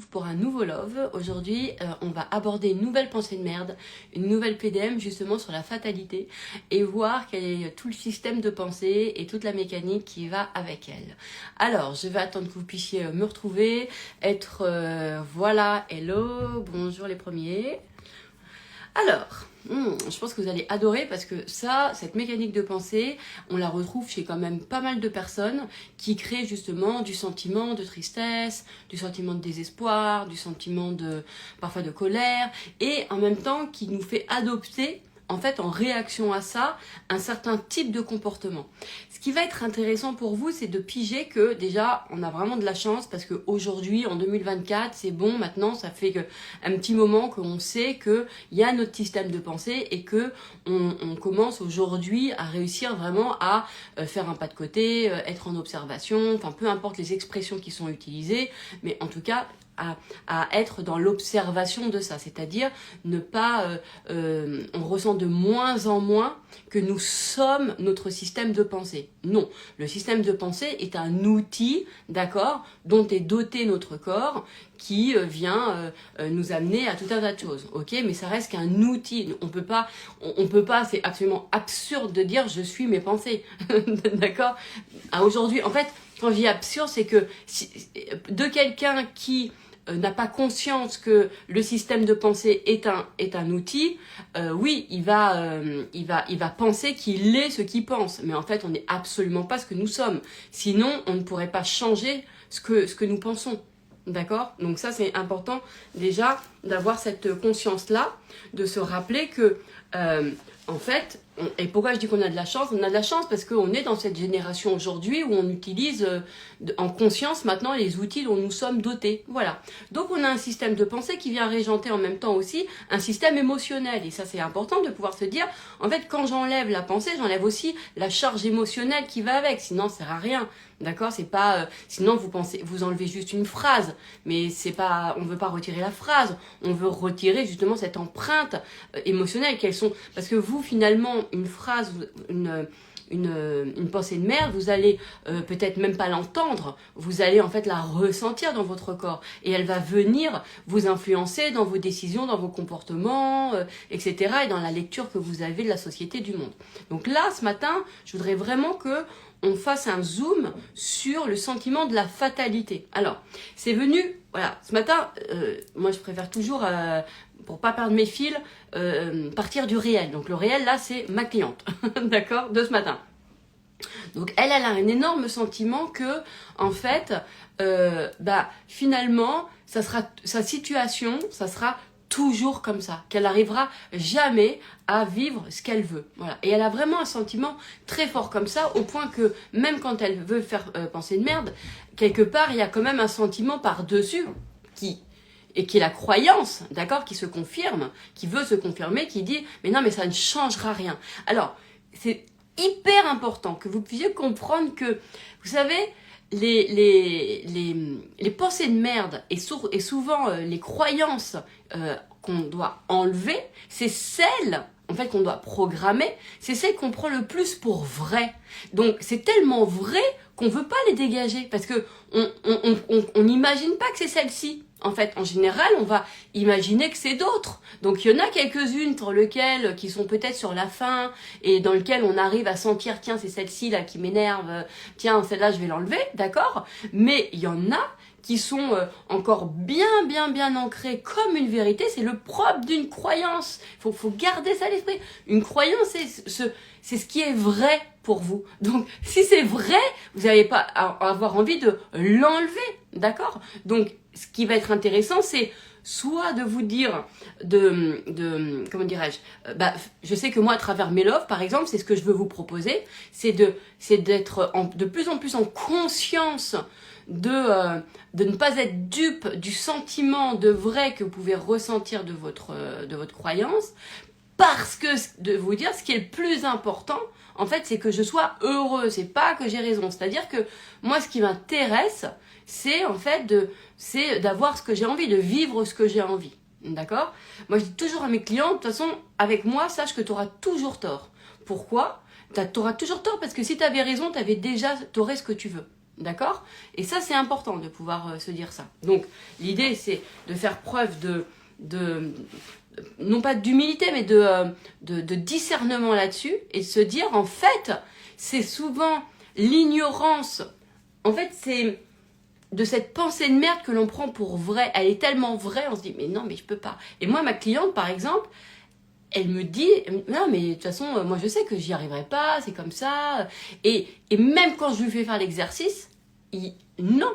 Pour un nouveau love. Aujourd'hui, on va aborder une nouvelle pensée de merde, une nouvelle PDM justement sur la fatalité et voir quel est tout le système de pensée et toute la mécanique qui va avec elle. Alors, je vais attendre que vous puissiez me retrouver, être voilà, hello, bonjour les premiers. Alors, je pense que vous allez adorer parce que ça, cette mécanique de pensée, on la retrouve chez quand même pas mal de personnes qui créent justement du sentiment de tristesse, du sentiment de désespoir, du sentiment de parfois de colère et en même temps qui nous fait adopter en fait, en réaction à ça, un certain type de comportement. Ce qui va être intéressant pour vous, c'est de piger que déjà, on a vraiment de la chance parce qu'aujourd'hui, en 2024, c'est bon, maintenant, ça fait un petit moment qu'on sait qu'il y a notre système de pensée et que on commence aujourd'hui à réussir vraiment à faire un pas de côté, être en observation, enfin, peu importe les expressions qui sont utilisées, mais en tout cas, à être dans l'observation de ça, c'est-à-dire ne pas, on ressent de moins en moins que nous sommes notre système de pensée. Non, le système de pensée est un outil, d'accord, dont est doté notre corps, qui vient nous amener à tout un tas de choses, ok, mais ça reste qu'un outil. On peut pas, c'est absolument absurde de dire je suis mes pensées, d'accord. Aujourd'hui, en fait, quand je dis absurde, c'est que de quelqu'un qui n'a pas conscience que le système de pensée est un outil, oui, il va penser qu'il est ce qu'il pense. Mais en fait, on n'est absolument pas ce que nous sommes. Sinon, on ne pourrait pas changer ce que nous pensons. D'accord? Donc ça, c'est important déjà d'avoir cette conscience-là, de se rappeler que, en fait, et pourquoi je dis qu'on a de la chance? On a de la chance parce qu'on est dans cette génération aujourd'hui où on utilise en conscience maintenant les outils dont nous sommes dotés. Voilà. Donc on a un système de pensée qui vient régenter en même temps aussi un système émotionnel. Et ça c'est important de pouvoir se dire, en fait quand j'enlève la pensée, j'enlève aussi la charge émotionnelle qui va avec. Sinon ça sert à rien. D'accord? C'est pas, sinon vous enlevez juste une phrase. Mais c'est pas, on veut pas retirer la phrase. On veut retirer justement cette empreinte émotionnelle qu'elles sont. Parce que vous finalement, une phrase, une pensée de merde, vous allez peut-être même pas l'entendre, vous allez en fait la ressentir dans votre corps et elle va venir vous influencer dans vos décisions, dans vos comportements, etc. et dans la lecture que vous avez de la société, du monde. Donc là, ce matin, je voudrais vraiment que on fasse un zoom sur le sentiment de la fatalité. Alors, c'est venu, voilà, ce matin, moi je préfère toujours, pour pas perdre mes fils, partir du réel. Donc le réel, là, c'est ma cliente, d'accord, de ce matin. Donc elle a un énorme sentiment que, en fait, finalement, ça sera, sa situation, ça sera toujours comme ça, qu'elle n'arrivera jamais à vivre ce qu'elle veut. Voilà. Et elle a vraiment un sentiment très fort comme ça, au point que même quand elle veut faire penser de merde, quelque part, il y a quand même un sentiment par-dessus qui est la croyance, d'accord, qui se confirme, qui veut se confirmer, qui dit « mais non, mais ça ne changera rien ». Alors, c'est hyper important que vous puissiez comprendre que, vous savez, les pensées de merde et souvent les croyances qu'on doit enlever, c'est celles en fait qu'on doit programmer, c'est celles qu'on prend le plus pour vraies. Donc c'est tellement vrai qu'on veut pas les dégager parce que on n'imagine pas que c'est celle-ci. En fait, en général, on va imaginer que c'est d'autres. Donc, il y en a quelques-unes pour lesquelles, qui sont peut-être sur la fin, et dans lesquelles on arrive à sentir, tiens, c'est celle-ci là qui m'énerve, tiens, celle-là, je vais l'enlever, d'accord? Mais il y en a qui sont encore bien ancrées comme une vérité. C'est le propre d'une croyance. Faut garder ça à l'esprit. Une croyance, c'est ce qui est vrai pour vous. Donc, si c'est vrai, vous n'allez pas avoir envie de l'enlever, d'accord? Donc, ce qui va être intéressant, c'est soit de vous dire comment dirais-je, je sais que moi, à travers mes loves, par exemple, c'est ce que je veux vous proposer, c'est d'être de plus en plus en conscience de ne pas être dupe du sentiment de vrai que vous pouvez ressentir de votre croyance, parce que de vous dire ce qui est le plus important, en fait, c'est que je sois heureux, c'est pas que j'ai raison. C'est-à-dire que moi, ce qui m'intéresse, c'est en fait d'avoir ce que j'ai envie, de vivre ce que j'ai envie. D'accord? Moi, je dis toujours à mes clients, de toute façon, avec moi, sache que tu auras toujours tort. Pourquoi? Tu auras toujours tort parce que si tu avais raison, tu aurais ce que tu veux. D'accord? Et ça, c'est important de pouvoir se dire ça. Donc, l'idée, c'est de faire preuve non pas d'humilité, mais de discernement là-dessus, et de se dire, en fait, c'est souvent l'ignorance. En fait, c'est de cette pensée de merde que l'on prend pour vraie. Elle est tellement vraie, on se dit, mais non, mais je peux pas. Et moi, ma cliente, par exemple, elle me dit, non, mais de toute façon, moi, je sais que j'y arriverai pas, c'est comme ça. Et même quand je lui fais faire l'exercice, non,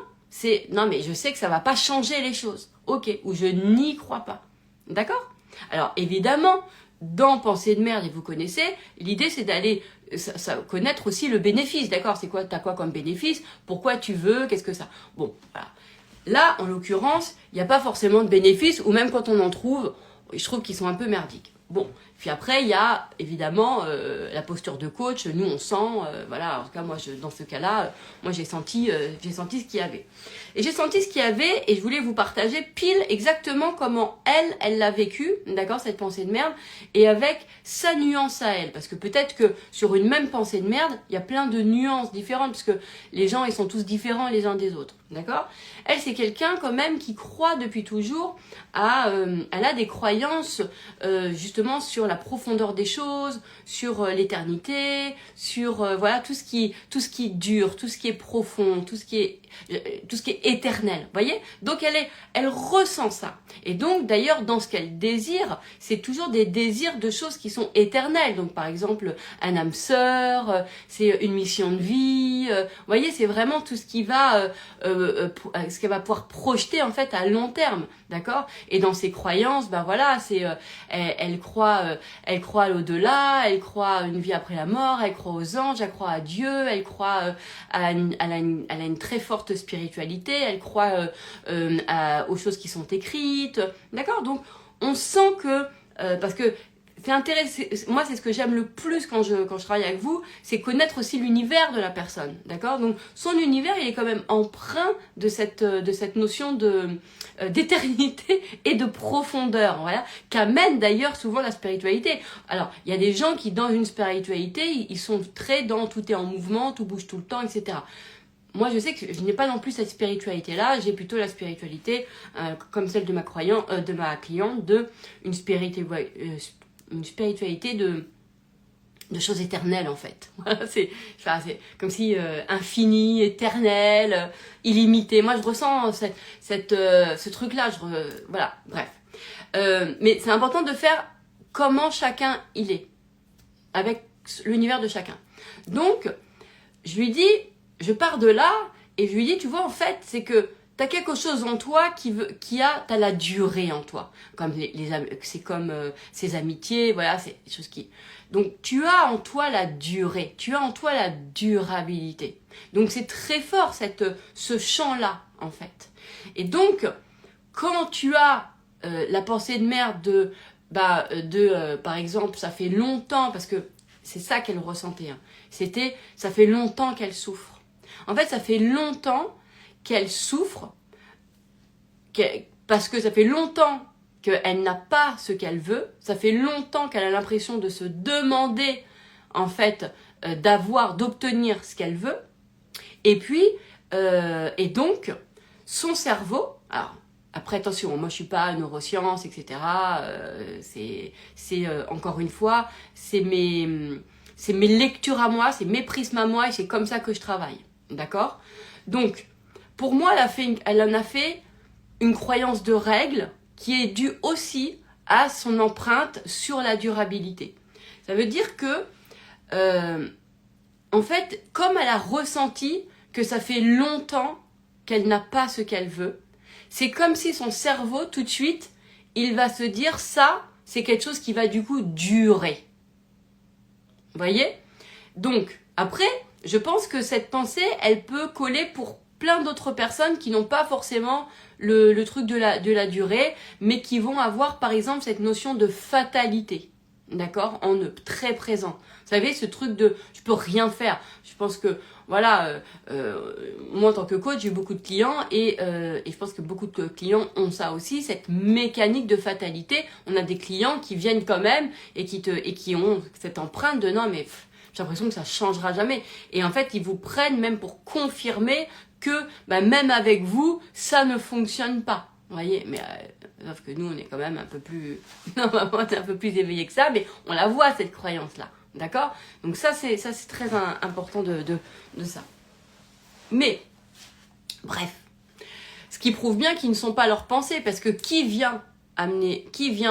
non, mais je sais que ça va pas changer les choses. Ok, ou je n'y crois pas. D'accord? Alors, évidemment, dans Pensée de merde, et vous connaissez, l'idée, c'est d'aller connaître aussi le bénéfice. D'accord? C'est quoi, t'as quoi comme bénéfice? Pourquoi tu veux? Qu'est-ce que ça? Bon, voilà. Là, en l'occurrence, il n'y a pas forcément de bénéfice, ou même quand on en trouve, je trouve qu'ils sont un peu merdiques. Bon, puis après, il y a évidemment la posture de coach. Nous, on sent, voilà, en tout cas, moi, dans ce cas-là, moi, j'ai senti ce qu'il y avait. Et j'ai senti ce qu'il y avait, et je voulais vous partager pile exactement comment elle l'a vécu, d'accord, cette pensée de merde, et avec sa nuance à elle. Parce que peut-être que sur une même pensée de merde, il y a plein de nuances différentes, parce que les gens, ils sont tous différents les uns des autres, d'accord? Elle, c'est quelqu'un quand même qui croit depuis toujours elle a des croyances justement sur la profondeur des choses, sur l'éternité, sur voilà tout ce qui dure, tout ce qui est profond, tout ce qui est éternel, voyez? Donc elle ressent ça. Et donc d'ailleurs dans ce qu'elle désire, c'est toujours des désirs de choses qui sont éternelles. Donc par exemple un âme sœur, c'est une mission de vie, voyez, c'est vraiment tout ce qui va ce qu'elle va pouvoir projeter en fait à long terme, d'accord? Et dans ses croyances, ben voilà, c'est elle croit à l'au-delà, elle croit à une vie après la mort, elle croit aux anges, elle croit à Dieu, elle croit elle a une très forte spiritualité, elle croit aux choses qui sont écrites, d'accord? Donc on sent que parce que c'est intéressant. Moi, c'est ce que j'aime le plus quand je travaille avec vous, c'est connaître aussi l'univers de la personne, d'accord? Donc, son univers, il est quand même empreint de cette notion d'éternité et de profondeur, voilà, qu'amène d'ailleurs souvent la spiritualité. Alors, il y a des gens qui, dans une spiritualité, ils sont très dans tout est en mouvement, tout bouge tout le temps, etc. Moi, je sais que je n'ai pas non plus cette spiritualité-là. J'ai plutôt la spiritualité comme celle de ma cliente, une spiritualité de choses éternelles en fait. Voilà, c'est comme si infini, éternel, illimité. Moi je ressens ce truc-là. Voilà, bref. Mais c'est important de faire comment chacun il est, avec l'univers de chacun. Donc, je lui dis, je pars de là et je lui dis, tu vois en fait, c'est que t'as quelque chose en toi t'as la durée en toi. Comme c'est comme ces amitiés, voilà, c'est des choses qui... Donc, tu as en toi la durée, tu as en toi la durabilité. Donc, c'est très fort, ce champ-là, en fait. Et donc, quand tu as la pensée de merde par exemple, ça fait longtemps, parce que c'est ça qu'elle ressentait, hein, ça fait longtemps qu'elle souffre. En fait, ça fait longtemps qu'elle souffre, parce que ça fait longtemps qu'elle n'a pas ce qu'elle veut, ça fait longtemps qu'elle a l'impression de se demander, en fait, d'obtenir ce qu'elle veut, et puis, et donc, son cerveau, alors, après, attention, moi je suis pas neurosciences, etc. C'est encore une fois, c'est mes lectures à moi, c'est mes prismes à moi, et c'est comme ça que je travaille, d'accord? Donc, pour moi, elle en a fait une croyance de règle qui est due aussi à son empreinte sur la durabilité. Ça veut dire que, en fait, comme elle a ressenti que ça fait longtemps qu'elle n'a pas ce qu'elle veut, c'est comme si son cerveau, tout de suite, il va se dire ça, c'est quelque chose qui va du coup durer. Vous voyez? Donc, après, je pense que cette pensée, elle peut coller pour plein d'autres personnes qui n'ont pas forcément le truc de la durée, mais qui vont avoir, par exemple, cette notion de fatalité. D'accord? En eux, très présent. Vous savez, ce truc de je peux rien faire. Je pense que, voilà, moi en tant que coach, j'ai beaucoup de clients et je pense que beaucoup de clients ont ça aussi, cette mécanique de fatalité. On a des clients qui viennent quand même et qui ont cette empreinte de non mais j'ai l'impression que ça changera jamais. Et en fait, ils vous prennent même pour confirmer que même avec vous, ça ne fonctionne pas. Vous voyez, mais sauf que nous, on est quand même un peu plus, normalement, on est un peu plus éveillé que ça, mais on la voit cette croyance-là, d'accord? Donc ça, c'est très important de ça. Mais bref, ce qui prouve bien qu'ils ne sont pas leurs pensées, parce que qui vient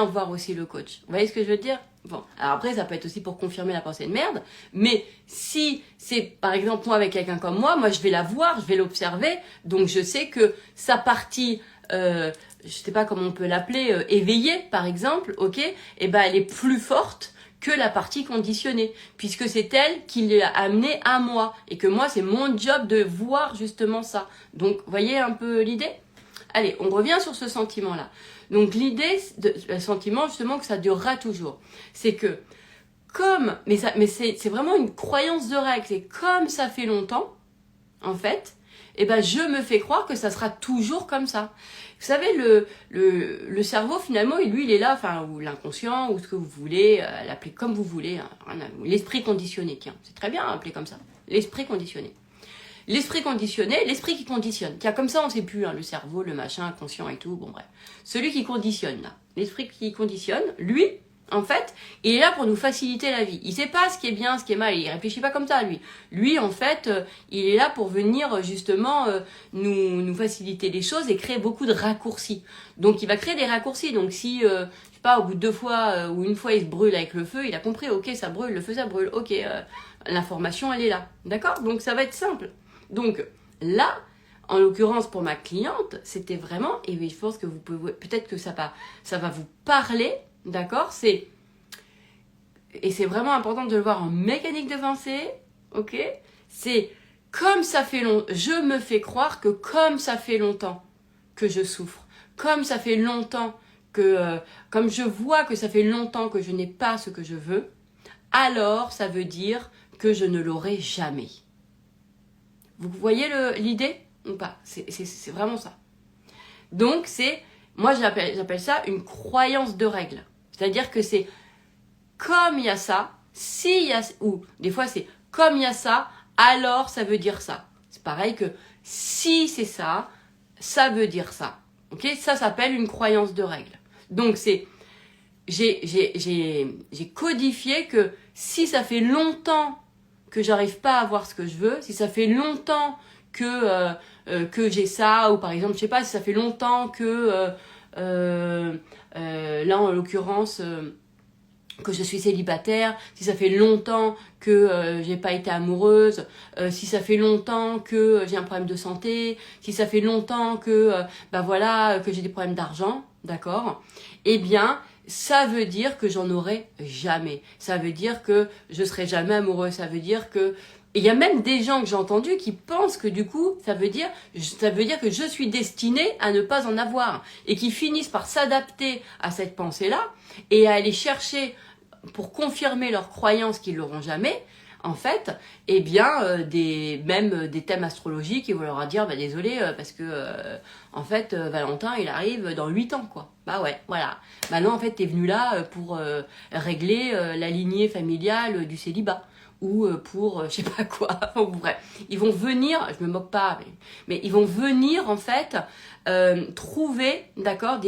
voir aussi le coach? Vous voyez ce que je veux dire? Bon, alors après, ça peut être aussi pour confirmer la pensée de merde, mais si c'est, par exemple, moi avec quelqu'un comme moi, je vais la voir, je vais l'observer, donc je sais que sa partie, je sais pas comment on peut l'appeler, éveillée, par exemple, ok, et ben elle est plus forte que la partie conditionnée, puisque c'est elle qui l'a amené à moi, et que moi, c'est mon job de voir justement ça. Donc, voyez un peu l'idée? Allez, on revient sur ce sentiment-là. Donc, l'idée, le sentiment, justement, que ça durera toujours. C'est que, mais c'est vraiment une croyance de règle, c'est comme ça fait longtemps, en fait, eh ben, je me fais croire que ça sera toujours comme ça. Vous savez, le cerveau, finalement, lui, il est là, enfin, ou l'inconscient, ou ce que vous voulez, l'appeler comme vous voulez, hein, l'esprit conditionné, tiens, c'est très bien appelé comme ça, l'esprit conditionné. L'esprit conditionné, l'esprit qui conditionne. Tiens, comme ça, on ne sait plus, hein, le cerveau, le machin, inconscient et tout, bon bref. Celui qui conditionne, là, l'esprit qui conditionne, lui, en fait, il est là pour nous faciliter la vie. Il sait pas ce qui est bien, ce qui est mal, il réfléchit pas comme ça, lui. Lui, en fait, il est là pour venir, justement, nous faciliter les choses et créer beaucoup de raccourcis. Donc, il va créer des raccourcis. Donc, si, je sais pas, au bout de 2 fois ou une fois, il se brûle avec le feu, il a compris, ok, ça brûle, le feu, ça brûle, ok, l'information, elle est là. D'accord? Donc, ça va être simple. Donc, là, en l'occurrence, pour ma cliente, c'était vraiment, et je pense que vous pouvez, peut-être que ça va vous parler, d'accord? Et c'est vraiment important de le voir en mécanique de pensée, ok? C'est comme ça fait longtemps, je me fais croire que comme ça fait longtemps que je souffre, comme ça fait longtemps que, comme je vois que ça fait longtemps que je n'ai pas ce que je veux, alors ça veut dire que je ne l'aurai jamais. Vous voyez l'idée ou pas? C'est vraiment ça. Donc, moi j'appelle ça une croyance de règle. C'est-à-dire que c'est comme il y a ça, s'il y a, ou des fois c'est comme il y a ça, alors ça veut dire ça. C'est pareil que si c'est ça, ça veut dire ça. Ok? Ça s'appelle une croyance de règle. Donc, j'ai codifié que si ça fait longtemps que j'arrive pas à avoir ce que je veux, si ça fait longtemps que j'ai ça, ou par exemple, je sais pas, si ça fait longtemps que, là en l'occurrence, que je suis célibataire, si ça fait longtemps que j'ai pas été amoureuse, si ça fait longtemps que j'ai un problème de santé, si ça fait longtemps que, que j'ai des problèmes d'argent, d'accord? Eh bien, ça veut dire que j'en aurai jamais. Ça veut dire que je serai jamais amoureux. Ça veut dire que... Et il y a même des gens que j'ai entendus qui pensent que du coup, ça veut dire que je suis destinée à ne pas en avoir. Et qui finissent par s'adapter à cette pensée-là et à aller chercher, pour confirmer leur croyance qu'ils l'auront jamais, en fait, eh bien, des thèmes astrologiques, ils vont leur dire, désolé, parce que, en fait, Valentin, il arrive dans 8 ans, quoi. Bah ouais, voilà. Maintenant, en fait, t'es venu là pour régler la lignée familiale du célibat. Ou pour, je sais pas quoi. Enfin, bref, ils vont venir, je me moque pas, mais ils vont venir, en fait, trouver, d'accord,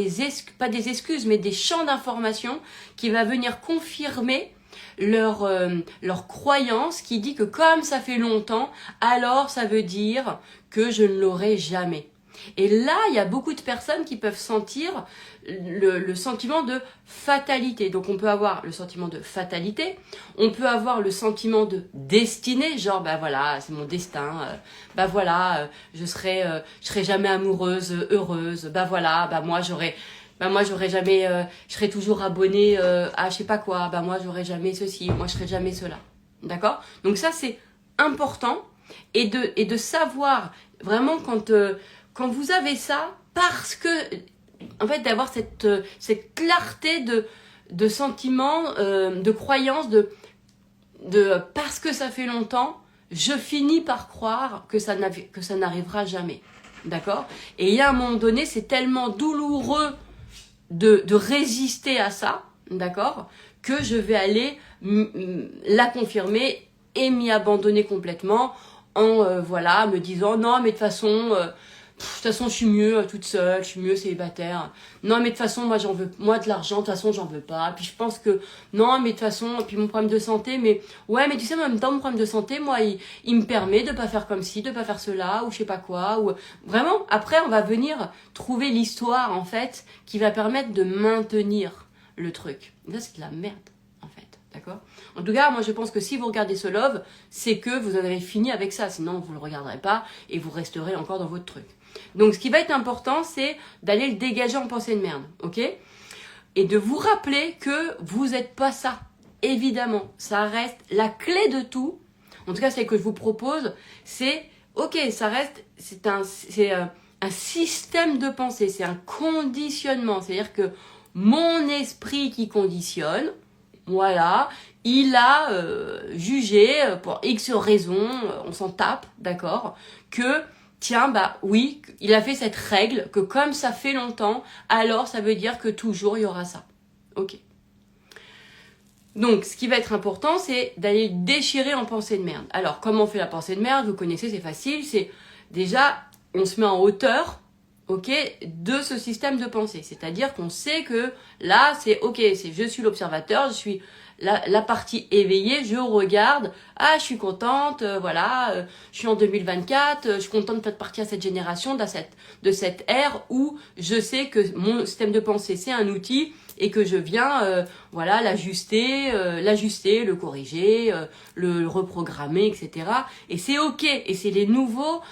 pas des excuses, mais des champs d'information qui va venir confirmer leur croyance qui dit que comme ça fait longtemps, alors ça veut dire que je ne l'aurai jamais. Et là, il y a beaucoup de personnes qui peuvent sentir le sentiment de fatalité. Donc on peut avoir le sentiment de fatalité, on peut avoir le sentiment de destinée, genre voilà, c'est mon destin, je serai jamais amoureuse, heureuse, moi j'aurais jamais, je serai toujours abonnée à je sais pas quoi, moi j'aurais jamais ceci, moi je serai jamais cela. D'accord? Donc ça c'est important et de savoir vraiment quand vous avez ça, parce que en fait d'avoir cette clarté de sentiment, de croyance, de parce que ça fait longtemps, je finis par croire que ça n'arrivera jamais. D'accord? Et il y a un moment donné, c'est tellement douloureux de résister à ça, d'accord, que je vais aller la confirmer et m'y abandonner complètement en voilà, me disant non mais de toute façon je suis mieux toute seule, je suis mieux célibataire. Non, mais de toute façon, moi, j'en veux, moi, de l'argent, de toute façon, j'en veux pas. Puis je pense que, non, mais de toute façon, puis mon problème de santé, mais, ouais, mais tu sais, en même temps, mon problème de santé, moi, il me permet de pas faire comme ci, de pas faire cela, ou je sais pas quoi, ou, vraiment, après, on va venir trouver l'histoire, en fait, qui va permettre de maintenir le truc. Et ça, c'est de la merde, en fait. D'accord? En tout cas, moi, je pense que si vous regardez ce love, c'est que vous en avez fini avec ça. Sinon, vous le regarderez pas et vous resterez encore dans votre truc. Donc, ce qui va être important, c'est d'aller le dégager en pensée de merde, ok? Et de vous rappeler que vous n'êtes pas ça. Évidemment, ça reste la clé de tout. En tout cas, celle que je vous propose, c'est, ok, ça reste, c'est un système de pensée, c'est un conditionnement. C'est-à-dire que mon esprit qui conditionne, voilà, il a jugé, pour X raisons, on s'en tape, d'accord, que tiens, bah oui, il a fait cette règle que comme ça fait longtemps, alors ça veut dire que toujours il y aura ça. Ok. Donc, ce qui va être important, c'est d'aller déchirer en pensée de merde. Alors, comment on fait la pensée de merde? Vous connaissez, c'est facile. C'est déjà, on se met en hauteur, ok, de ce système de pensée. C'est-à-dire qu'on sait que là, c'est ok, c'est je suis l'observateur, je suis la partie éveillée, je regarde, ah, je suis contente, voilà, je suis en 2024, je suis contente de faire partie à cette génération, de cette ère où je sais que mon système de pensée, c'est un outil et que je viens, voilà, l'ajuster, le corriger, le reprogrammer, etc. Et c'est ok, et c'est les nouvelles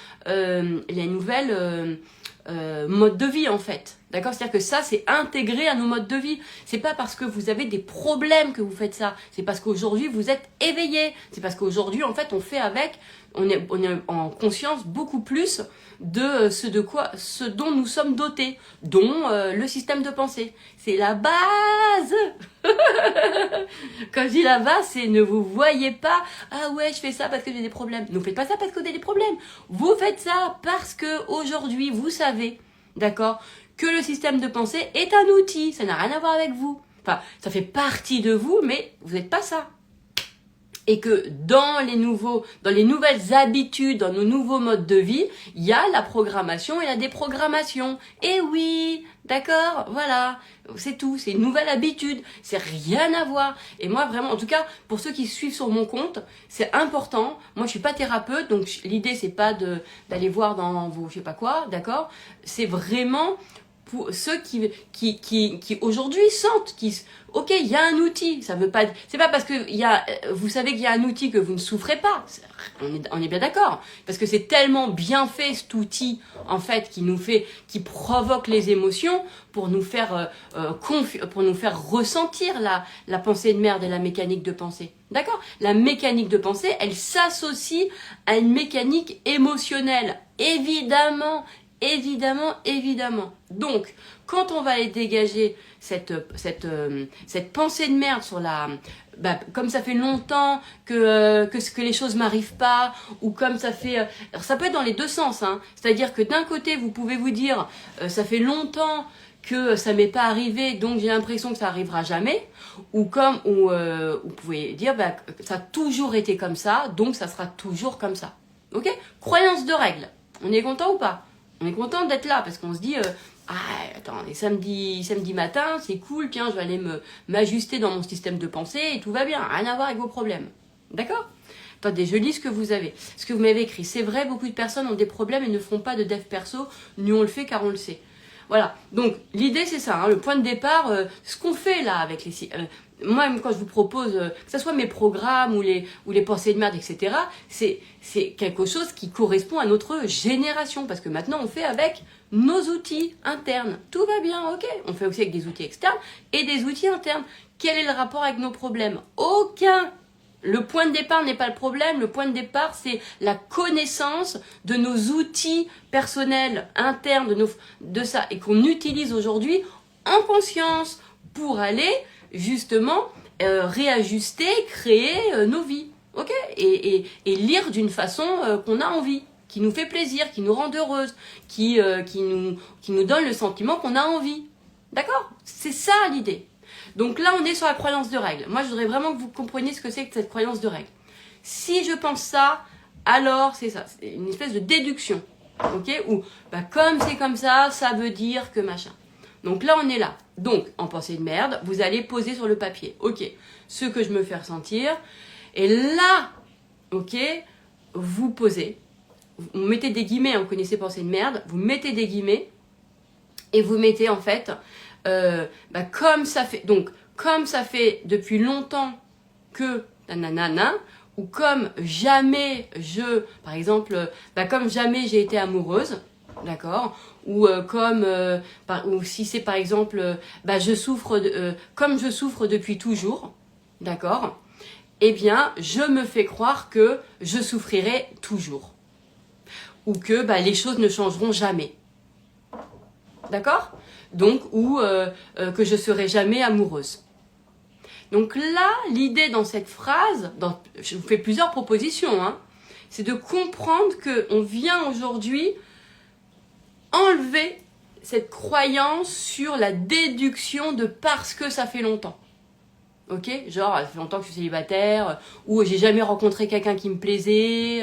modes de vie en fait. D'accord? C'est-à-dire que ça, c'est intégré à nos modes de vie. C'est pas parce que vous avez des problèmes que vous faites ça. C'est parce qu'aujourd'hui, vous êtes éveillé. C'est parce qu'aujourd'hui, en fait, on fait avec, on est en conscience beaucoup plus de ce dont nous sommes dotés, dont le système de pensée. C'est la base. Quand je dis la base, c'est ne vous voyez pas, ah ouais, je fais ça parce que j'ai des problèmes. Ne faites pas ça parce que vous avez des problèmes. Vous faites ça parce que aujourd'hui, vous savez, d'accord, que le système de pensée est un outil. Ça n'a rien à voir avec vous. Enfin, ça fait partie de vous, mais vous n'êtes pas ça. Et que dans les nouvelles habitudes, dans nos nouveaux modes de vie, il y a la programmation et la déprogrammation. Et oui, d'accord, voilà, c'est tout, c'est une nouvelle habitude, c'est rien à voir. Et moi vraiment, en tout cas, pour ceux qui suivent sur mon compte, c'est important. Moi je suis pas thérapeute, donc l'idée c'est pas d'aller voir dans vos je sais pas quoi, d'accord. C'est vraiment pour ceux qui aujourd'hui sentent ok, il y a un outil, ça veut pas, c'est pas parce que vous savez qu'il y a un outil que vous ne souffrez pas, on est bien d'accord, parce que c'est tellement bien fait cet outil, en fait, qui provoque les émotions pour nous faire, pour nous faire ressentir la pensée de merde et la mécanique de pensée. D'accord? La mécanique de pensée, elle s'associe à une mécanique émotionnelle. Évidemment. Donc, quand on va aller dégager cette pensée de merde sur comme ça fait longtemps que les choses m'arrivent pas, ou comme ça fait, alors ça peut être dans les deux sens, hein. C'est-à-dire que d'un côté, vous pouvez vous dire, ça fait longtemps que ça m'est pas arrivé, donc j'ai l'impression que ça arrivera jamais, ou vous pouvez dire, ça a toujours été comme ça, donc ça sera toujours comme ça. Ok? Croyance de règle. On est content ou pas? On est content d'être là parce qu'on se dit attends, on est samedi matin, c'est cool, tiens, je vais aller m'ajuster dans mon système de pensée et tout va bien, rien à voir avec vos problèmes. D'accord? Attendez, je lis ce que vous avez. Ce que vous m'avez écrit. C'est vrai, beaucoup de personnes ont des problèmes et ne font pas de dev perso. Nous, on le fait car on le sait. Voilà. Donc, l'idée, c'est ça. Hein, le point de départ, ce qu'on fait là avec les... moi, quand je vous propose, que ce soit mes programmes ou les pensées de merde, etc., c'est quelque chose qui correspond à notre génération. Parce que maintenant, on fait avec nos outils internes. Tout va bien, ok. On fait aussi avec des outils externes et des outils internes. Quel est le rapport avec nos problèmes? Aucun. Le point de départ n'est pas le problème. Le point de départ, c'est la connaissance de nos outils personnels, internes, de ça, et qu'on utilise aujourd'hui en conscience pour aller justement réajuster, créer nos vies, ok, et lire d'une façon qu'on a envie, qui nous fait plaisir, qui nous rend heureuse, qui nous donne le sentiment qu'on a envie, d'accord? C'est ça l'idée. Donc là, on est sur la croyance de règle. Moi, je voudrais vraiment que vous compreniez ce que c'est que cette croyance de règle. si je pense ça, alors c'est ça. C'est une espèce de déduction. Ok? Ou bah, comme c'est comme ça veut dire que machin. Donc là, on est là. Donc, en pensée de merde, vous allez poser sur le papier. Ok, ce que je me fais ressentir. Et là, ok, vous posez. Vous mettez des guillemets, vous connaissez pensée de merde. Vous mettez des guillemets. Et vous mettez en fait, bah, comme ça fait depuis longtemps que nanana, ou comme jamais par exemple, bah, comme jamais j'ai été amoureuse, d'accord, ou ou si c'est par exemple, bah, comme je souffre depuis toujours, d'accord, eh bien je me fais croire que je souffrirai toujours, ou que bah, les choses ne changeront jamais. D'accord? Donc, ou que je serai jamais amoureuse. Donc là, l'idée dans cette phrase, je vous fais plusieurs propositions, hein, c'est de comprendre qu'on vient aujourd'hui enlever cette croyance sur la déduction de parce que ça fait longtemps. Ok? Genre, ça fait longtemps que je suis célibataire, ou j'ai jamais rencontré quelqu'un qui me plaisait,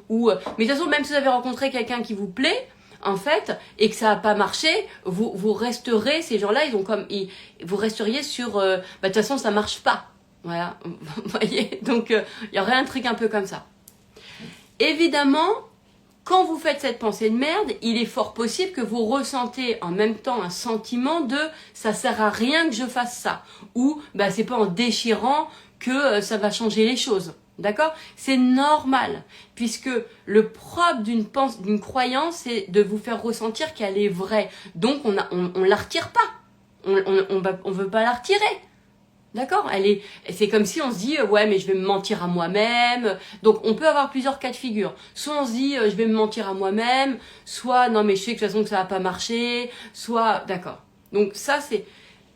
mais de toute façon, même si vous avez rencontré quelqu'un qui vous plaît, en fait, et que ça n'a pas marché, vous resterez, ces gens-là, vous resteriez sur, bah, de toute façon, ça marche pas. Voilà, vous voyez, donc il y aurait un truc un peu comme ça. Évidemment, quand vous faites cette pensée de merde, il est fort possible que vous ressentez en même temps un sentiment de ça sert à rien que je fasse ça, ou bah c'est pas en déchirant que ça va changer les choses. D'accord? C'est normal, puisque le propre d'une croyance, c'est de vous faire ressentir qu'elle est vraie. Donc, on la retire pas. On veut pas la retirer. D'accord? C'est comme si on se dit, ouais, mais je vais me mentir à moi-même. Donc, on peut avoir plusieurs cas de figure. Soit on se dit, je vais me mentir à moi-même. Soit, non, mais je sais que de toute façon que ça va pas marcher. Soit, d'accord. Donc, ça, c'est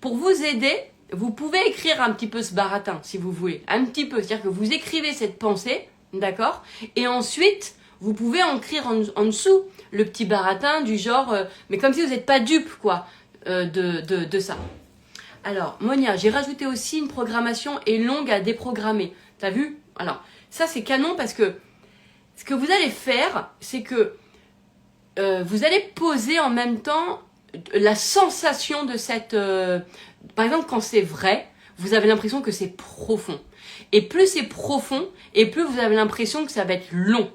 pour vous aider. Vous pouvez écrire un petit peu ce baratin, si vous voulez. Un petit peu. C'est-à-dire que vous écrivez cette pensée, d'accord? Et ensuite, vous pouvez en écrire en dessous le petit baratin du genre, mais comme si vous n'êtes pas dupe, quoi, de ça. Alors, Monia, j'ai rajouté aussi une programmation est longue à déprogrammer. T'as vu? Alors, ça, c'est canon parce que ce que vous allez faire, c'est que vous allez poser en même temps la sensation de cette... par exemple, quand c'est vrai, vous avez l'impression que c'est profond. Et plus c'est profond, et plus vous avez l'impression que ça va être long.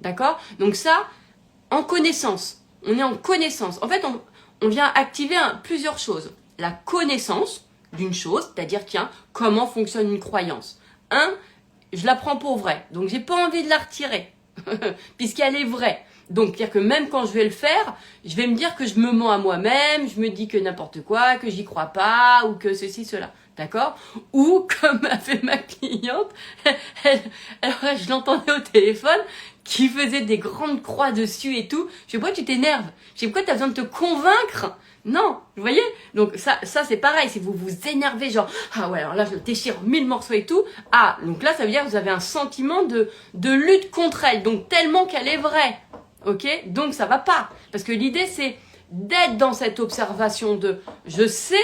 D'accord? Donc ça, en connaissance. On est en connaissance. En fait, on vient activer plusieurs choses. La connaissance d'une chose, c'est-à-dire, tiens, comment fonctionne une croyance. Je la prends pour vraie. Donc, j'ai pas envie de la retirer, puisqu'elle est vraie. Donc, c'est-à-dire que même quand je vais le faire, je vais me dire que je me mens à moi-même, je me dis que n'importe quoi, que j'y crois pas, ou que ceci, cela. D'accord? Ou, comme a fait ma cliente, alors je l'entendais au téléphone, qui faisait des grandes croix dessus et tout. Je sais pourquoi tu t'énerves? Je sais pourquoi tu as besoin de te convaincre? Non, vous voyez? Donc ça c'est pareil, si vous vous énervez, genre, ah ouais, alors là je le déchire en 1000 morceaux et tout, ah, donc là ça veut dire que vous avez un sentiment de lutte contre elle, donc tellement qu'elle est vraie, ok? Donc ça va pas, parce que l'idée c'est d'être dans cette observation de, je sais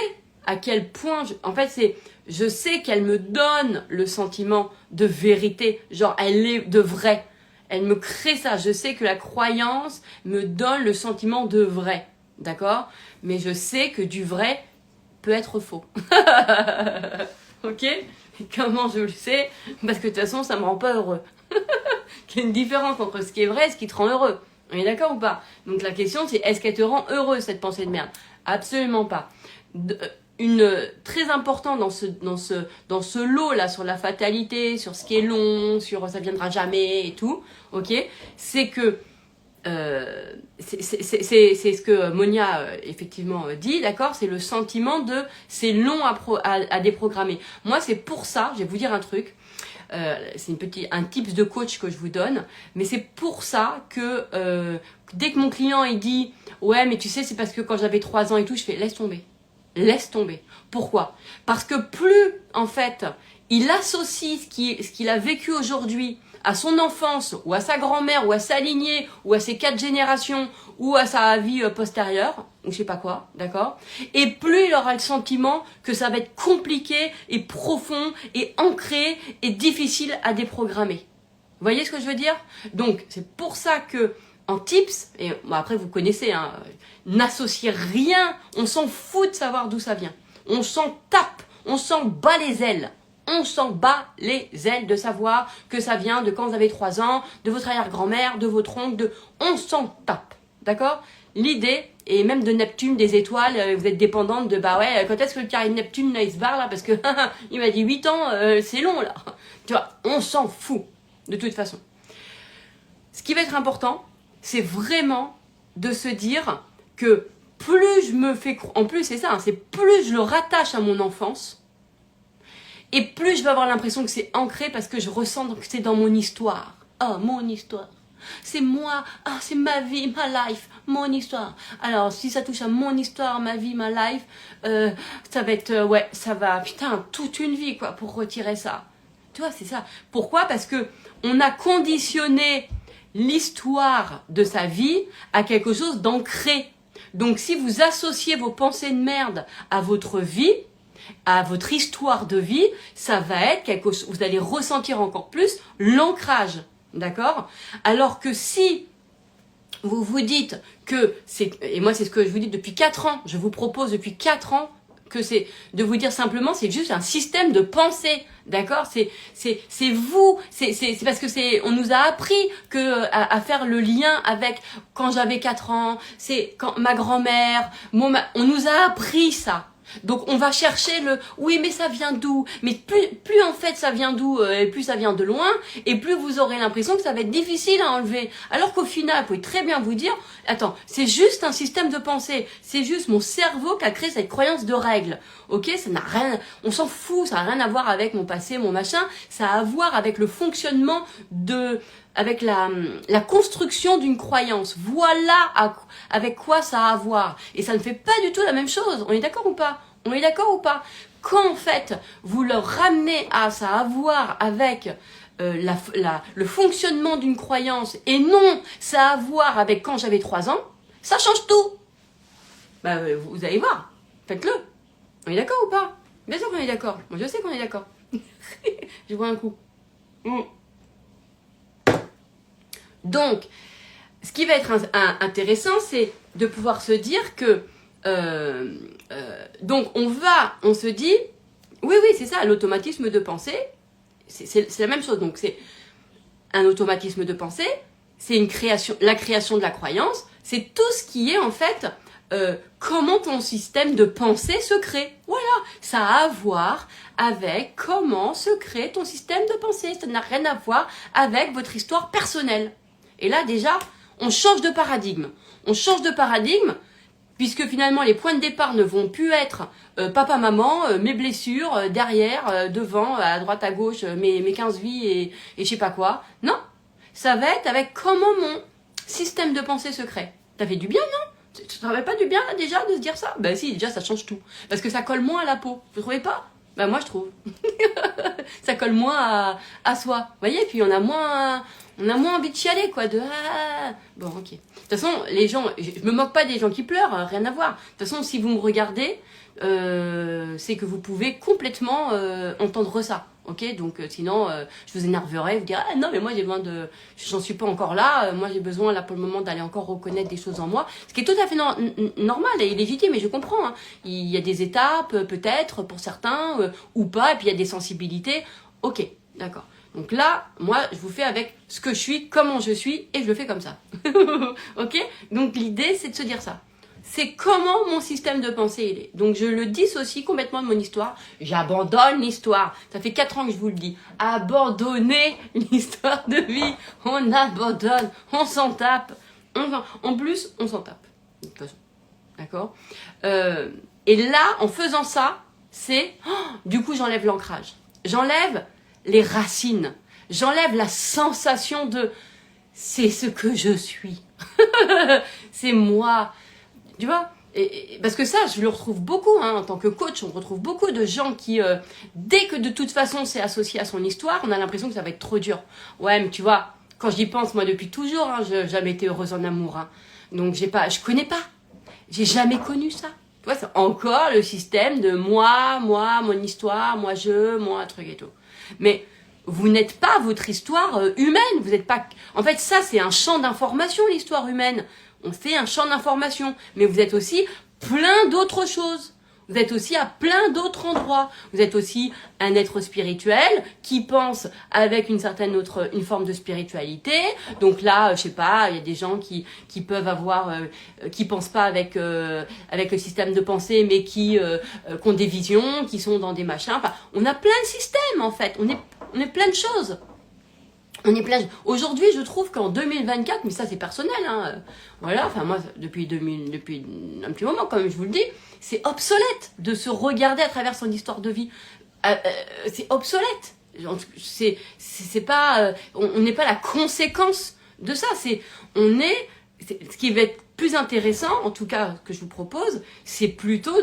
à quel point, en fait c'est, je sais qu'elle me donne le sentiment de vérité, genre elle est de vrai, elle me crée ça, je sais que la croyance me donne le sentiment de vrai. D'accord? Mais je sais que du vrai peut être faux. Ok? Et comment je le sais? Parce que de toute façon, ça me rend pas heureux. Il y a une différence entre ce qui est vrai et ce qui te rend heureux. On est d'accord ou pas? Donc la question, c'est est-ce qu'elle te rend heureux, cette pensée de merde? Absolument pas. Très important dans ce lot là sur la fatalité, sur ce qui est long, sur ça viendra jamais et tout, ok? C'est que c'est ce que Monia effectivement dit, d'accord? C'est le sentiment de c'est long à déprogrammer. Moi, c'est pour ça, je vais vous dire un truc, c'est un tips de coach que je vous donne, mais c'est pour ça que dès que mon client il dit ouais mais tu sais c'est parce que quand j'avais 3 ans et tout, je fais laisse tomber. Laisse tomber. Pourquoi? Parce que plus en fait il associe ce qu'il a vécu aujourd'hui à son enfance, ou à sa grand-mère, ou à sa lignée, ou à ses 4 générations, ou à sa vie postérieure, ou je sais pas quoi, d'accord? Et plus il aura le sentiment que ça va être compliqué, et profond, et ancré, et difficile à déprogrammer. voyez ce que je veux dire? Donc, c'est pour ça que, en tips, et bon, après vous connaissez, hein, n'associez rien, on s'en fout de savoir d'où ça vient. On s'en tape, on s'en bat les ailes. On s'en bat les ailes de savoir que ça vient de quand vous avez 3 ans, de votre arrière-grand-mère, de votre oncle, on s'en tape. D'accord? L'idée, et même de Neptune, des étoiles, vous êtes dépendante de, bah ouais, quand est-ce que le carré de Neptune, là, il se barre, là, parce que, il m'a dit 8 ans, c'est long, là. Tu vois, on s'en fout, de toute façon. Ce qui va être important, c'est vraiment de se dire que plus je me fais... En plus, c'est ça, hein, c'est plus je le rattache à mon enfance, et plus je vais avoir l'impression que c'est ancré parce que je ressens que c'est dans mon histoire. Ah, mon histoire. C'est moi, ah, c'est ma vie, ma life, mon histoire. Alors, si ça touche à mon histoire, ma vie, ma life, ça va être, ouais, ça va, putain, toute une vie, quoi, pour retirer ça. Tu vois, c'est ça. Pourquoi? Parce que on a conditionné l'histoire de sa vie à quelque chose d'ancré. Donc, si vous associez vos pensées de merde à votre vie, à votre histoire de vie, ça va être quelque chose, vous allez ressentir encore plus l'ancrage, d'accord? Alors que si vous vous dites que c'est, et moi c'est ce que je vous dis depuis 4 ans, je vous propose depuis 4 ans que c'est de vous dire simplement, c'est juste un système de pensée, d'accord? C'est vous, c'est parce que on nous a appris que à faire le lien avec quand j'avais 4 ans, c'est quand ma grand-mère, on nous a appris ça. Donc on va chercher le oui mais ça vient d'où, mais plus en fait ça vient d'où et plus ça vient de loin et plus vous aurez l'impression que ça va être difficile à enlever, alors qu'au final vous pouvez très bien vous dire attends, c'est juste un système de pensée, c'est juste mon cerveau qui a créé cette croyance de règle. Ok, ça n'a rien, on s'en fout, ça n'a rien à voir avec mon passé, mon machin, ça a à voir avec le fonctionnement avec la construction d'une croyance. Voilà avec quoi ça a à voir. Et ça ne fait pas du tout la même chose. On est d'accord ou pas? On est d'accord ou pas? Quand en fait, vous le ramenez à ça a à voir avec le fonctionnement d'une croyance et non, ça a à voir avec quand j'avais 3 ans, ça change tout. Bah, vous allez voir. Faites-le. On est d'accord ou pas? Bien sûr qu'on est d'accord. Moi, je sais qu'on est d'accord. Je vois un coup. Donc, ce qui va être intéressant, c'est de pouvoir se dire que donc on se dit oui c'est ça, l'automatisme de pensée, c'est la même chose. Donc c'est un automatisme de pensée, c'est la création de la croyance, c'est tout ce qui est en fait comment ton système de pensée se crée. Voilà, ça a à voir avec comment se crée ton système de pensée. Ça n'a rien à voir avec votre histoire personnelle. Et là, déjà, on change de paradigme. On change de paradigme, puisque finalement, les points de départ ne vont plus être papa, maman, mes blessures, derrière, devant, à droite, à gauche, mes 15 vies et je sais pas quoi. Non, ça va être avec comment mon système de pensée se crée. Ça fait du bien, non? Ça ne fait pas du bien, là, déjà, de se dire ça? Ben si, déjà, ça change tout. Parce que ça colle moins à la peau. Vous trouvez pas? Ben moi, je trouve. Ça colle moins à soi. Vous voyez? Puis on a moins envie de chialer, quoi. Bon, ok. De toute façon, les gens, je me moque pas des gens qui pleurent, rien à voir. De toute façon, si vous me regardez, c'est que vous pouvez complètement entendre ça. Ok, donc sinon je vous énerverai, vous direz ah non mais moi j'ai besoin de, j'en suis pas encore là, moi j'ai besoin là pour le moment d'aller encore reconnaître des choses en moi, ce qui est tout à fait normal et légitime, et je comprends, hein. Il y a des étapes peut-être pour certains ou pas, et puis il y a des sensibilités, ok, d'accord. Donc là, moi, je vous fais avec ce que je suis, comment je suis, et je le fais comme ça. Ok? Donc l'idée, c'est de se dire ça. C'est comment mon système de pensée il est. Donc je le dissocie complètement de mon histoire. J'abandonne l'histoire. Ça fait 4 ans que je vous le dis. Abandonnez l'histoire de vie. On abandonne. On s'en tape. En plus, on s'en tape. De toute façon. D'accord? Et là, en faisant ça, c'est... du coup, j'enlève l'ancrage. J'enlève les racines. J'enlève la sensation de... c'est ce que je suis. C'est moi. Tu vois, parce que ça, je le retrouve beaucoup, hein, en tant que coach, on retrouve beaucoup de gens qui, dès que de toute façon c'est associé à son histoire, on a l'impression que ça va être trop dur. Ouais, mais tu vois, quand j'y pense, moi depuis toujours, hein, je n'ai jamais été heureuse en amour. Hein. Donc je connais pas, j'ai jamais connu ça. Tu vois, c'est encore le système de moi, mon histoire, moi, truc et tout. Mais vous n'êtes pas votre histoire humaine. Vous n'êtes pas. En fait, ça, c'est un champ d'information, l'histoire humaine. On fait un champ d'information. Mais vous êtes aussi plein d'autres choses. Vous êtes aussi à plein d'autres endroits. Vous êtes aussi un être spirituel qui pense avec une forme de spiritualité. Donc là, je sais pas, il y a des gens qui peuvent avoir, qui pensent pas avec le système de pensée, mais qui ont des visions, qui sont dans des machins. Enfin, on a plein de systèmes en fait. On est plein de choses. On est plein. Aujourd'hui, je trouve qu'en 2024, mais ça c'est personnel, hein, voilà. Enfin moi, depuis un petit moment, comme je vous le dis, c'est obsolète de se regarder à travers son histoire de vie. C'est obsolète. C'est pas, on n'est pas la conséquence de ça. Ce qui va être plus intéressant, en tout cas que je vous propose, c'est plutôt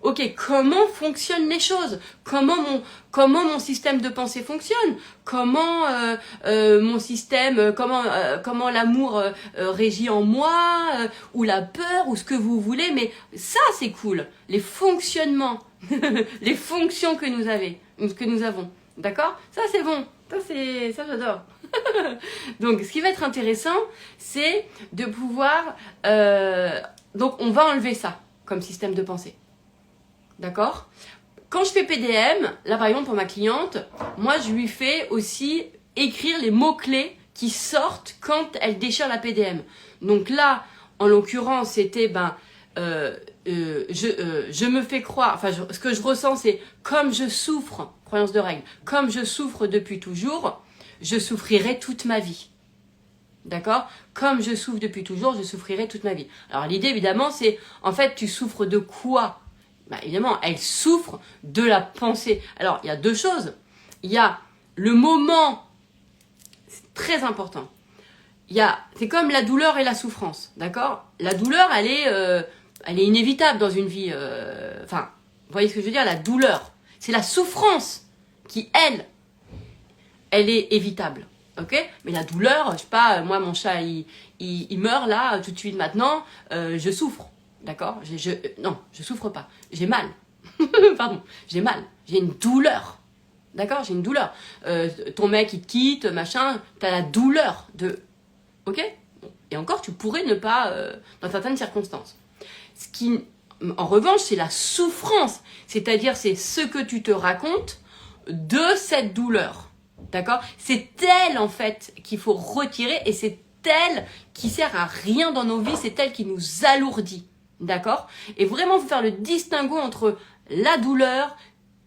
ok, comment fonctionnent les choses, comment mon système de pensée fonctionne, comment mon système, comment l'amour régit en moi, ou la peur, ou ce que vous voulez, mais ça c'est cool, les fonctionnements, les fonctions que nous avons, d'accord? Ça c'est bon, ça j'adore. Donc, ce qui va être intéressant, c'est de pouvoir... donc, on va enlever ça comme système de pensée. D'accord? Quand je fais PDM, là par exemple pour ma cliente, moi je lui fais aussi écrire les mots-clés qui sortent quand elle déchire la PDM. Donc là, en l'occurrence, c'était... je me fais croire... Enfin, ce que je ressens, c'est comme je souffre, croyance de règle, comme je souffre depuis toujours... je souffrirai toute ma vie. D'accord? Comme je souffre depuis toujours, je souffrirai toute ma vie. Alors l'idée, évidemment, c'est, en fait, tu souffres de quoi? Bah, évidemment, elle souffre de la pensée. Alors, il y a deux choses. Il y a le moment, c'est très important. C'est comme la douleur et la souffrance. D'accord? La douleur, elle est inévitable dans une vie. Enfin, vous voyez ce que je veux dire? La douleur. C'est la souffrance qui, elle est évitable, ok? Mais la douleur, je sais pas, moi mon chat il meurt là tout de suite maintenant, je souffre, d'accord? Non, je souffre pas, j'ai mal, pardon, j'ai mal, j'ai une douleur, d'accord? J'ai une douleur. Ton mec il te quitte, machin, t'as la douleur de, ok? Et encore tu pourrais ne pas, dans certaines circonstances. Ce qui, en revanche, c'est la souffrance, c'est-à-dire c'est ce que tu te racontes de cette douleur. D'accord? C'est elle, en fait, qu'il faut retirer et c'est elle qui sert à rien dans nos vies, c'est elle qui nous alourdit. D'accord? Et vraiment, faut faire le distinguo entre la douleur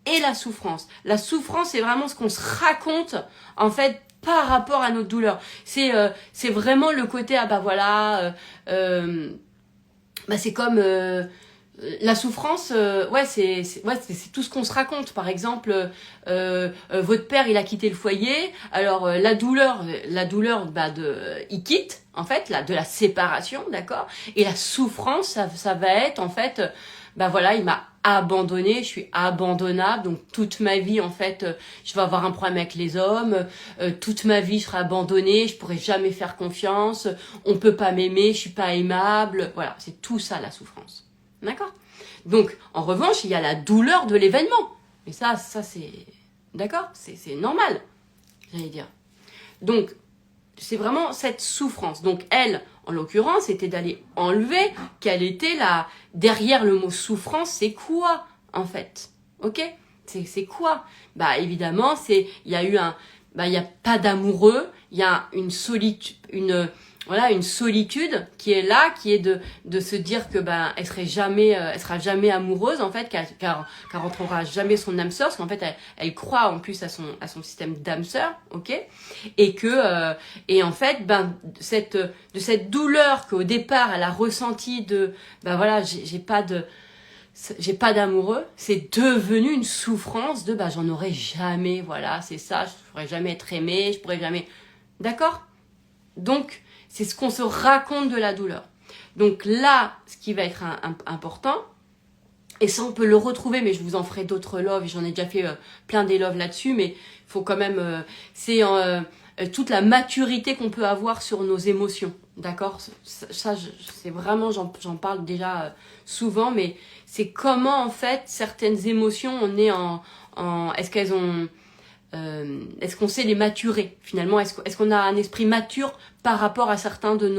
et la souffrance. La souffrance, c'est vraiment ce qu'on se raconte, en fait, par rapport à notre douleur. C'est vraiment le côté, ah bah voilà, c'est comme... la souffrance, c'est tout ce qu'on se raconte. Par exemple, votre père, il a quitté le foyer. Alors la douleur, il quitte en fait, de la séparation, d'accord. Et la souffrance, ça va être en fait, il m'a abandonné, je suis abandonnable. Donc toute ma vie en fait, je vais avoir un problème avec les hommes. Toute ma vie, je serai abandonnée. Je pourrai jamais faire confiance. On peut pas m'aimer, je suis pas aimable. Voilà, c'est tout ça la souffrance. D'accord? Donc, en revanche, il y a la douleur de l'événement. Mais ça c'est... D'accord? C'est normal, j'allais dire. Donc, c'est vraiment cette souffrance. Donc, elle, en l'occurrence, c'était d'aller enlever quelle était la... Derrière le mot souffrance, c'est quoi, en fait? Ok? C'est quoi? Évidemment, il y a eu il n'y a pas d'amoureux, il y a une solitude, une solitude qui est là, qui est de se dire que elle sera jamais amoureuse en fait, car rentrera jamais son âme sœur, parce qu'en fait elle croit en plus à son système d'âme sœur, ok, et que et en fait de cette douleur qu'au départ elle a ressentie de j'ai pas d'amoureux, c'est devenu une souffrance de j'en aurai jamais, voilà, c'est ça, je pourrais jamais être aimée, je pourrais jamais, d'accord? Donc c'est ce qu'on se raconte de la douleur. Donc là, ce qui va être important, et ça on peut le retrouver, mais je vous en ferai d'autres loves, j'en ai déjà fait plein des loves là-dessus, mais il faut quand même, c'est toute la maturité qu'on peut avoir sur nos émotions, d'accord? Ça c'est vraiment, j'en parle déjà souvent, mais c'est comment en fait certaines émotions, on est est-ce qu'elles ont... est-ce qu'on sait les maturer finalement? Est-ce qu'on a un esprit mature par rapport à certains de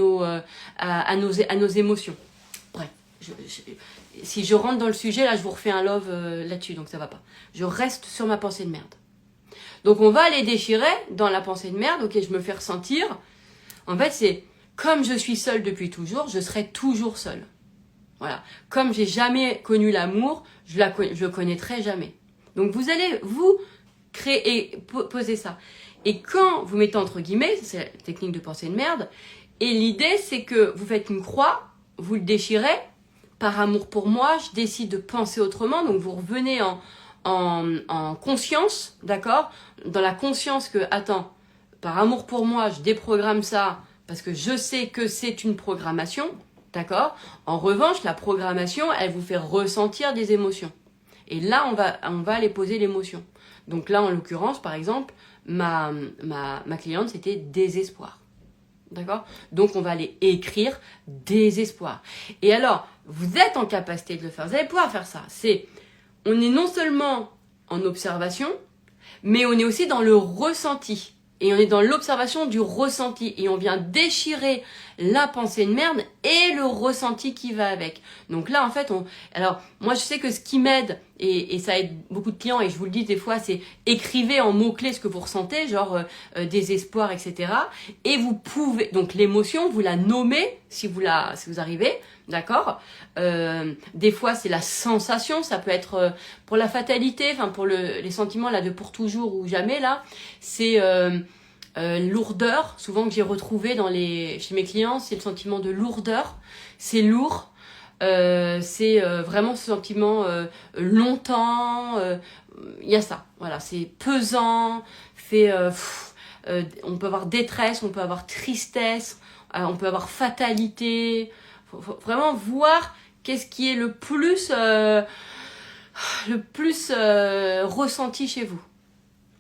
à nos émotions? Bref, si je rentre dans le sujet, là je vous refais un love là-dessus, donc ça va pas. Je reste sur ma pensée de merde. Donc on va aller déchirer dans la pensée de merde, ok, je me fais ressentir. En fait, c'est comme je suis seule depuis toujours, je serai toujours seule. Voilà. Comme j'ai jamais connu l'amour, je le connaîtrai jamais. Donc vous allez vous créer et poser ça. Et quand vous mettez entre guillemets, c'est la technique de pensée de merde, et l'idée c'est que vous faites une croix, vous le déchirez, par amour pour moi, je décide de penser autrement, donc vous revenez en conscience, d'accord? Dans la conscience que, attends, par amour pour moi, je déprogramme ça, parce que je sais que c'est une programmation, d'accord? En revanche, la programmation, elle vous fait ressentir des émotions. Et là, on va aller poser l'émotion. Donc là, en l'occurrence, par exemple, ma cliente, c'était désespoir. D'accord? Donc, on va aller écrire désespoir. Et alors, vous êtes en capacité de le faire. Vous allez pouvoir faire ça. On est non seulement en observation, mais on est aussi dans le ressenti. Et on est dans l'observation du ressenti. Et on vient déchirer la pensée de merde et le ressenti qui va avec. Donc là, en fait, alors, moi, je sais que ce qui m'aide, et ça aide beaucoup de clients, et je vous le dis des fois, c'est écrivez en mots-clés ce que vous ressentez, genre désespoir, etc. Et vous pouvez, donc l'émotion, vous la nommez si vous arrivez, d'accord? Des fois, c'est la sensation, ça peut être pour la fatalité, enfin pour les sentiments là de pour toujours ou jamais là, c'est lourdeur, souvent que j'ai retrouvé chez mes clients, c'est le sentiment de lourdeur, c'est lourd, c'est vraiment ce sentiment longtemps, il y a ça, voilà, c'est pesant, on peut avoir détresse, on peut avoir tristesse, on peut avoir fatalité, faut vraiment voir qu'est-ce qui est le plus ressenti chez vous,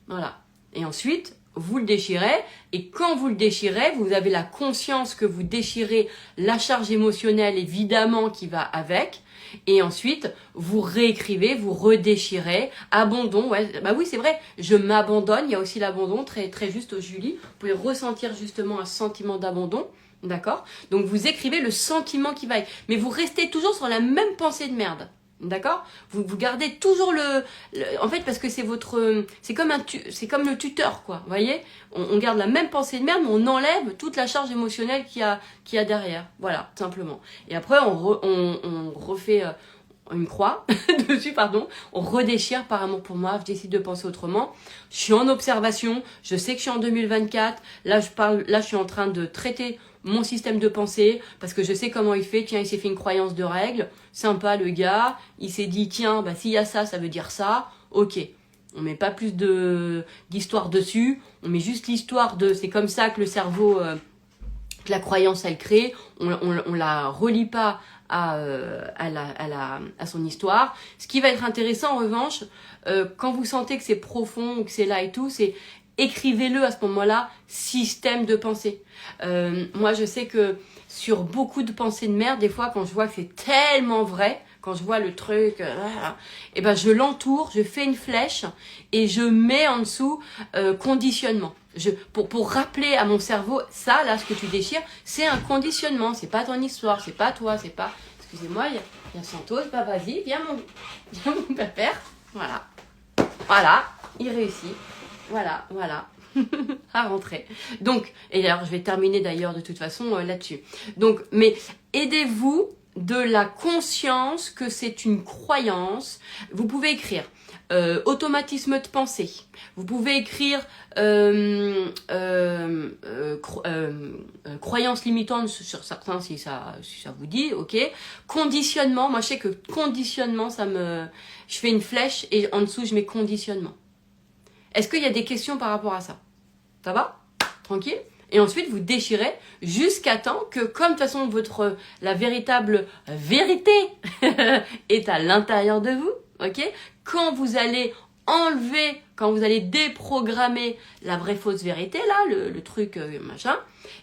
voilà, et ensuite vous le déchirez, et quand vous le déchirez, vous avez la conscience que vous déchirez la charge émotionnelle évidemment qui va avec, et ensuite vous réécrivez, vous redéchirez, abandon, ouais, bah oui c'est vrai, je m'abandonne, il y a aussi l'abandon, très, très juste Julie, vous pouvez ressentir justement un sentiment d'abandon, d'accord? Donc vous écrivez le sentiment qui va avec, mais vous restez toujours sur la même pensée de merde. D'accord? Vous gardez toujours en fait, parce que c'est comme le tuteur, quoi. Vous voyez? On garde la même pensée de merde, mais on enlève toute la charge émotionnelle qu'il y a derrière. Voilà, simplement. Et après, on refait une croix dessus, pardon. On redéchire par amour pour moi. Je décide de penser autrement. Je suis en observation. Je sais que je suis en 2024. Là, je suis en train de traiter mon système de pensée, parce que je sais comment il fait. Tiens, il s'est fait une croyance de règle, sympa le gars, il s'est dit tiens, bah s'il y a ça, ça veut dire ça, ok. On met pas plus d'histoire dessus, on met juste l'histoire c'est comme ça que le cerveau, que la croyance elle crée, on la relie pas à son histoire. Ce qui va être intéressant en revanche, quand vous sentez que c'est profond ou que c'est là et tout, c'est écrivez-le à ce moment-là, système de pensée. Moi, je sais que sur beaucoup de pensées de merde, des fois, quand je vois que c'est tellement vrai, quand je vois le truc, et ben je l'entoure, je fais une flèche et je mets en dessous conditionnement. Pour rappeler à mon cerveau, ça, là, ce que tu déchires, c'est un conditionnement, c'est pas ton histoire, c'est pas toi, c'est pas... Excusez-moi, il y a Santos, bah vas-y, viens mon pépère. Voilà. Voilà, il réussit. Voilà, à rentrer. Donc, et alors je vais terminer d'ailleurs de toute façon là-dessus. Donc, mais aidez-vous de la conscience que c'est une croyance. Vous pouvez écrire automatisme de pensée. Vous pouvez écrire croyance limitante sur certains si ça vous dit, ok. Conditionnement, moi je sais que conditionnement, je fais une flèche et en dessous je mets conditionnement. Est-ce qu'il y a des questions par rapport à ça? Ça va? Tranquille? Et ensuite, vous déchirez jusqu'à temps que, comme de toute façon, la véritable vérité est à l'intérieur de vous, ok? Quand vous allez quand vous allez déprogrammer la vraie fausse vérité, là, le truc machin,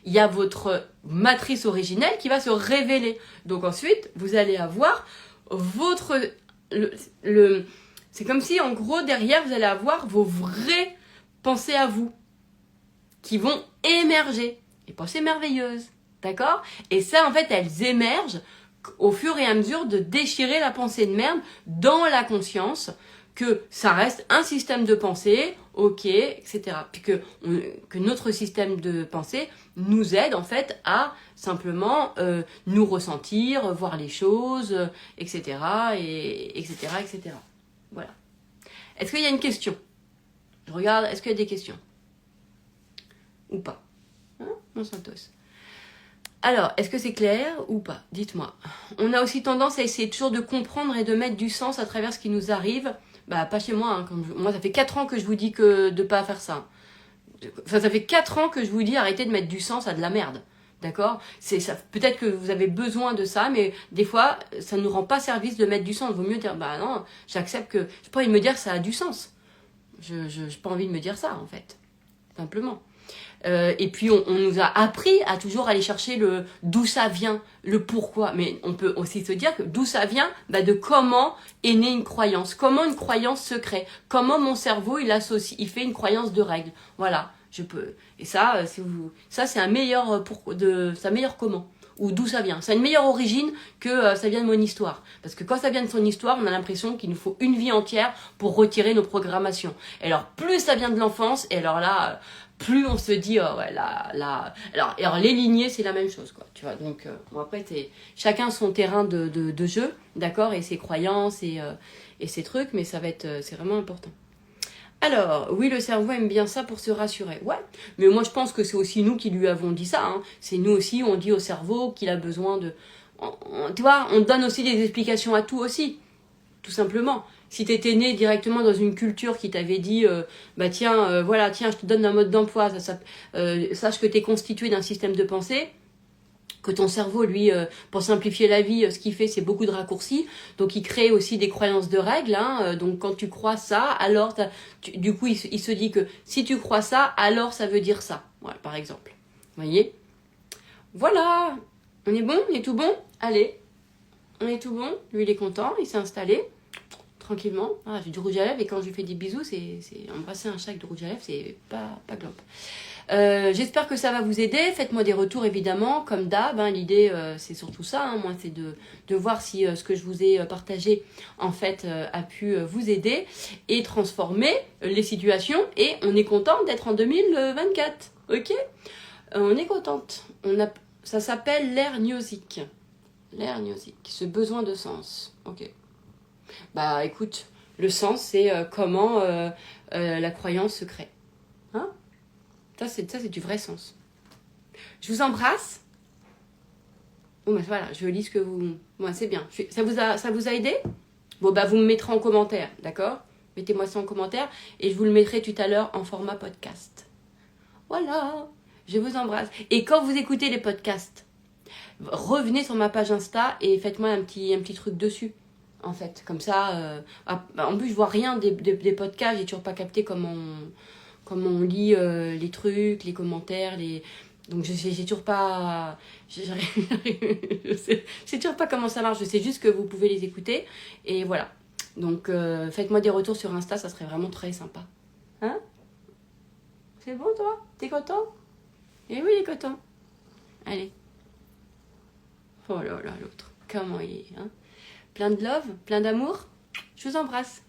il y a votre matrice originelle qui va se révéler. Donc ensuite, vous allez avoir c'est comme si, en gros, derrière, vous allez avoir vos vraies pensées à vous qui vont émerger. Les pensées merveilleuses, d'accord? Et ça, en fait, elles émergent au fur et à mesure de déchirer la pensée de merde dans la conscience, que ça reste un système de pensée, ok, etc. Puis que notre système de pensée nous aide en fait à simplement nous ressentir, voir les choses, etc. etc. etc. Voilà. Est-ce qu'il y a une question? Je regarde, est-ce qu'il y a des questions? Ou pas? Hein, mon Santos. Alors, est-ce que c'est clair ou pas? Dites-moi. On a aussi tendance à essayer toujours de comprendre et de mettre du sens à travers ce qui nous arrive. Bah, pas chez moi. Hein, moi, ça fait 4 ans que je vous dis que de pas faire ça. Enfin, ça fait 4 ans que je vous dis arrêtez de mettre du sens à de la merde. D'accord? C'est ça. Peut-être que vous avez besoin de ça, mais des fois, ça ne nous rend pas service de mettre du sens. Il vaut mieux dire, bah non, j'accepte que... J'ai pas envie de me dire que ça a du sens. J'ai pas envie de me dire ça, en fait. Simplement. Et puis on nous a appris à toujours aller chercher le d'où ça vient, le pourquoi. Mais on peut aussi se dire que d'où ça vient, bah de comment est née une croyance, comment une croyance se crée, comment mon cerveau il associe, il fait une croyance de règle. Voilà, je peux. Et ça, ça c'est un meilleur c'est un meilleur comment ou d'où ça vient. C'est une meilleure origine que ça vient de mon histoire. Parce que quand ça vient de son histoire, on a l'impression qu'il nous faut une vie entière pour retirer nos programmations. Et alors plus ça vient de l'enfance, et alors là plus on se dit oh ouais là alors les lignées c'est la même chose quoi, tu vois. Donc bon, après c'est chacun son terrain de jeu, d'accord, et ses croyances et ses trucs, mais ça va être c'est vraiment important. Alors, oui, le cerveau aime bien ça pour se rassurer. Ouais, mais moi je pense que c'est aussi nous qui lui avons dit ça. Hein. C'est nous aussi, on dit au cerveau qu'il a besoin de... tu vois, on donne aussi des explications à tout aussi, tout simplement. Si tu étais né directement dans une culture qui t'avait dit bah tiens, voilà, tiens, je te donne un mode d'emploi, sache que tu es constitué d'un système de pensée, que ton cerveau, lui, pour simplifier la vie, ce qu'il fait, c'est beaucoup de raccourcis. Donc, il crée aussi des croyances de règles. Hein. Donc, quand tu crois ça, alors, du coup, il se dit que si tu crois ça, alors ça veut dire ça. Voilà, par exemple. Vous voyez? Voilà. On est bon? On est tout bon? Allez. On est tout bon? Lui, il est content. Il s'est installé. Tranquillement. Ah, j'ai du rouge à lèvres et quand je lui fais des bisous, c'est embrasser un chat avec du rouge à lèvres, c'est pas glop. J'espère que ça va vous aider. Faites-moi des retours évidemment, comme d'hab. Hein, l'idée, c'est surtout ça. Hein, moi, c'est de voir si ce que je vous ai partagé, en fait, a pu vous aider et transformer les situations. Et on est content d'être en 2024. Ok? On est contente. Ça s'appelle l'herniosique. L'herniosique, ce besoin de sens. Ok. Bah écoute, le sens, c'est comment la croyance se crée. Hein? Ça, c'est du vrai sens. Je vous embrasse. Bon, bah voilà, je lis ce que vous... Bon, c'est bien. Ça vous a aidé? Bon, bah vous me mettrez en commentaire, d'accord? Mettez-moi ça en commentaire et je vous le mettrai tout à l'heure en format podcast. Voilà, je vous embrasse. Et quand vous écoutez les podcasts, revenez sur ma page Insta et faites-moi un petit truc dessus. En fait, comme ça, en plus je vois rien des podcasts, j'ai toujours pas capté comment on lit les trucs, les commentaires, donc j'ai toujours pas, je sais toujours pas comment ça marche, je sais juste que vous pouvez les écouter, et voilà. Donc faites-moi des retours sur Insta, ça serait vraiment très sympa. Hein? C'est bon toi? T'es content? Eh oui, il est content. Allez. Oh là là, l'autre. Comment il est, hein? Plein de love, plein d'amour. Je vous embrasse.